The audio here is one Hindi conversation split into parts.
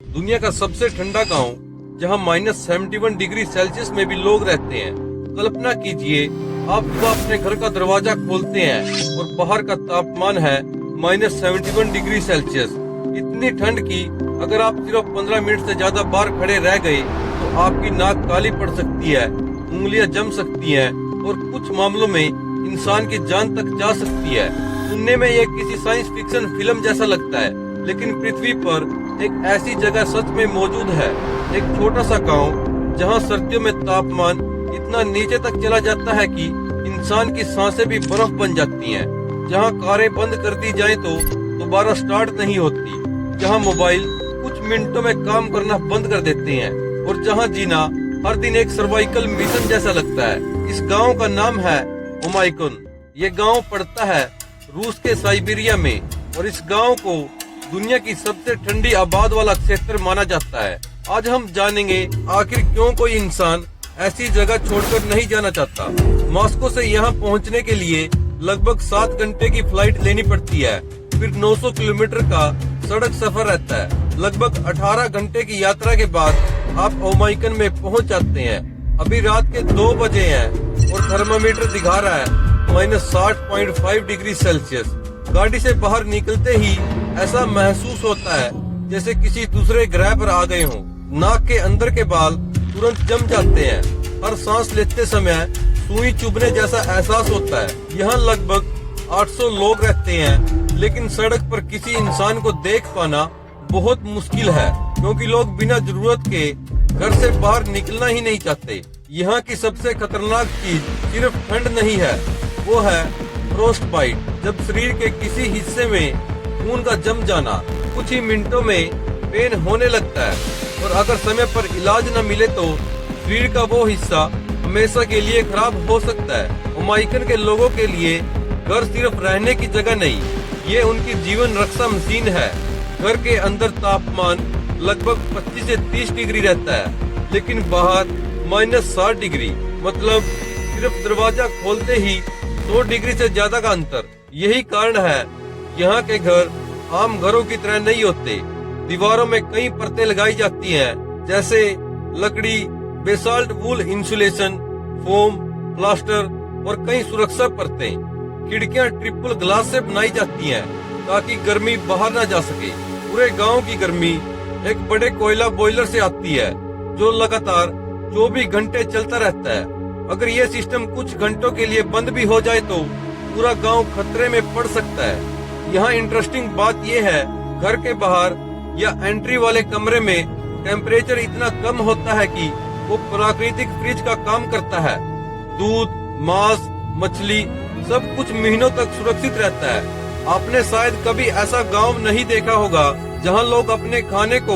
दुनिया का सबसे ठंडा गांव जहां -71 डिग्री सेल्सियस में भी लोग रहते हैं। कल्पना कीजिए, आप सुबह अपने घर का दरवाजा खोलते हैं और बाहर का तापमान है -71 डिग्री सेल्सियस। इतनी ठंड की अगर आप सिर्फ 15 मिनट से ज्यादा बाहर खड़े रह गए तो आपकी नाक काली पड़ सकती है, उंगलियां जम सकती हैं और कुछ मामलों में इंसान की जान तक जा सकती है। सुनने में ये किसी साइंस फिक्शन फिल्म जैसा लगता है, लेकिन पृथ्वी पर एक ऐसी जगह सच में मौजूद है। एक छोटा सा गांव जहां सर्दियों में तापमान इतना नीचे तक चला जाता है कि इंसान की सांसें भी बर्फ बन जाती हैं। जहां कारें बंद कर दी जाए तो दोबारा स्टार्ट नहीं होती, जहां मोबाइल कुछ मिनटों में काम करना बंद कर देते हैं और जहां जीना हर दिन एक सर्वाइकल मिशन जैसा लगता है। इस गांव का नाम है ओमाइकन। ये गांव पड़ता है रूस के साइबेरिया में और इस गांव को दुनिया की सबसे ठंडी आबाद वाला क्षेत्र माना जाता है। आज हम जानेंगे आखिर क्यों कोई इंसान ऐसी जगह छोड़कर नहीं जाना चाहता। मॉस्को से यहाँ पहुँचने के लिए लगभग 7 घंटे की फ्लाइट लेनी पड़ती है, फिर 900 किलोमीटर का सड़क सफर रहता है। लगभग 18 घंटे की यात्रा के बाद आप ओमाइकन में पहुँच जाते हैं। अभी रात के 2 बजे हैं और थर्मामीटर दिखा रहा है -60.5 डिग्री सेल्सियस। गाड़ी से बाहर निकलते ही ऐसा महसूस होता है जैसे किसी दूसरे ग्रह पर आ गए हों। नाक के अंदर के बाल तुरंत जम जाते हैं। हर सांस लेते समय सुई चुभने जैसा एहसास होता है। यहाँ लगभग 800 लोग रहते हैं, लेकिन सड़क पर किसी इंसान को देख पाना बहुत मुश्किल है, क्योंकि लोग बिना जरूरत के घर से बाहर निकलना ही नहीं चाहते। यहाँ की सबसे खतरनाक चीज सिर्फ ठंड नहीं है, वो है फ्रोस्ट बाइट। जब शरीर के किसी हिस्से में खून का जम जाना, कुछ ही मिनटों में पेन होने लगता है और अगर समय पर इलाज न मिले तो शरीर का वो हिस्सा हमेशा के लिए खराब हो सकता है। ओमाइकन के लोगों के लिए घर सिर्फ रहने की जगह नहीं, ये उनकी जीवन रक्षा मशीन है। घर के अंदर तापमान लगभग 25 से 30 डिग्री रहता है, लेकिन बाहर -60 डिग्री, मतलब सिर्फ दरवाजा खोलते ही 100 डिग्री से ज्यादा का अंतर। यही कारण है यहाँ के घर आम घरों की तरह नहीं होते। दीवारों में कई परतें लगाई जाती हैं, जैसे लकड़ी, बेसाल्ट वूल इंसुलेशन, फोम, प्लास्टर और कई सुरक्षा परतें। खिड़कियाँ ट्रिपल ग्लास से बनाई जाती हैं ताकि गर्मी बाहर न जा सके। पूरे गांव की गर्मी एक बड़े कोयला बॉयलर से आती है जो लगातार 24 घंटे चलता रहता है। अगर ये सिस्टम कुछ घंटों के लिए बंद भी हो जाए तो पूरा गांव खतरे में पड़ सकता है। यहाँ इंटरेस्टिंग बात यह है, घर के बाहर या एंट्री वाले कमरे में टेम्परेचर इतना कम होता है कि वो प्राकृतिक फ्रिज का काम करता है। दूध, मांस, मछली सब कुछ महीनों तक सुरक्षित रहता है। आपने शायद कभी ऐसा गांव नहीं देखा होगा जहां लोग अपने खाने को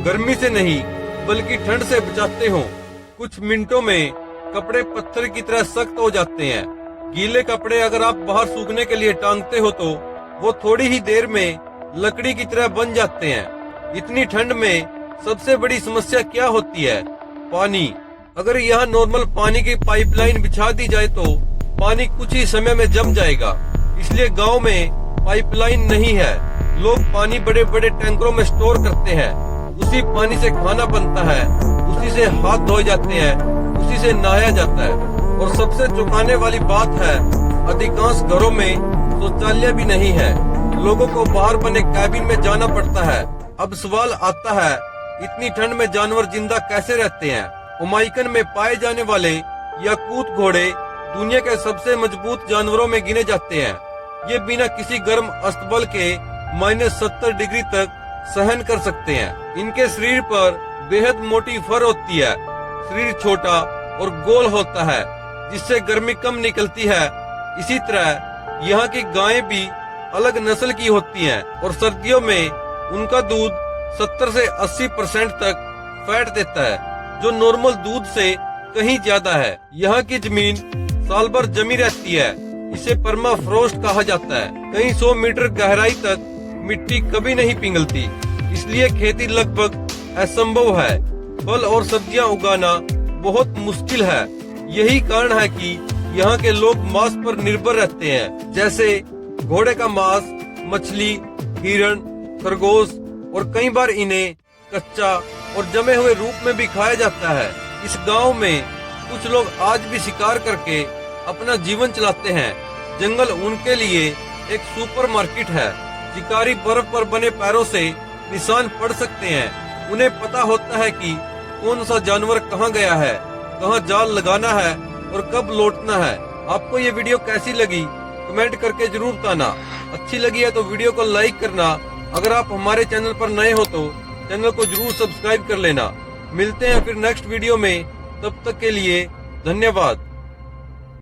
गर्मी से नहीं बल्कि ठंड से बचाते हों। कुछ मिनटों में कपड़े पत्थर की तरह सख्त हो जाते हैं। गीले कपड़े अगर आप बाहर सूखने के लिए टांगते हो तो वो थोड़ी ही देर में लकड़ी की तरह बन जाते हैं। इतनी ठंड में सबसे बड़ी समस्या क्या होती है? पानी। अगर यहाँ नॉर्मल पानी की पाइपलाइन बिछा दी जाए तो पानी कुछ ही समय में जम जाएगा, इसलिए गांव में पाइपलाइन नहीं है। लोग पानी बड़े बड़े टैंकरों में स्टोर करते हैं। उसी पानी से खाना बनता है, उसी से हाथ धोए जाते हैं, उसी से नहाया जाता है। और सबसे चौंकाने वाली बात है, अधिकांश घरों में शौचालय भी नहीं है। लोगों को बाहर बने कैबिन में जाना पड़ता है। अब सवाल आता है, इतनी ठंड में जानवर जिंदा कैसे रहते हैं? ओमाइकन में पाए जाने वाले याकूत घोड़े दुनिया के सबसे मजबूत जानवरों में गिने जाते हैं। ये बिना किसी गर्म अस्तबल के -70 डिग्री तक सहन कर सकते हैं। इनके शरीर पर बेहद मोटी फर होती है। शरीर छोटा और गोल होता है, जिससे गर्मी कम निकलती है। इसी तरह यहाँ की गायें भी अलग नस्ल की होती हैं और सर्दियों में उनका दूध 70 से 80% तक फैट देता है, जो नॉर्मल दूध से कहीं ज्यादा है। यहाँ की जमीन साल भर जमी रहती है, इसे परमाफ्रोस्ट कहा जाता है। कई 100 मीटर गहराई तक मिट्टी कभी नहीं पिघलती, इसलिए खेती लगभग असंभव है। फल और सब्जियां उगाना बहुत मुश्किल है। यही कारण है कि यहाँ के लोग मांस पर निर्भर रहते हैं, जैसे घोड़े का मांस, मछली, हिरण, खरगोश और कई बार इन्हें कच्चा और जमे हुए रूप में भी खाया जाता है। इस गांव में कुछ लोग आज भी शिकार करके अपना जीवन चलाते हैं। जंगल उनके लिए एक सुपरमार्केट है। शिकारी बर्फ पर बने पैरों से निशान पढ़ सकते हैं। उन्हें पता होता है कि कौन सा जानवर कहाँ गया है, कहाँ जाल लगाना है और कब लौटना है। आपको ये वीडियो कैसी लगी कमेंट करके जरूर बताना। अच्छी लगी है तो वीडियो को लाइक करना। अगर आप हमारे चैनल पर नए हो तो चैनल को जरूर सब्सक्राइब कर लेना। मिलते हैं फिर नेक्स्ट वीडियो में, तब तक के लिए धन्यवाद।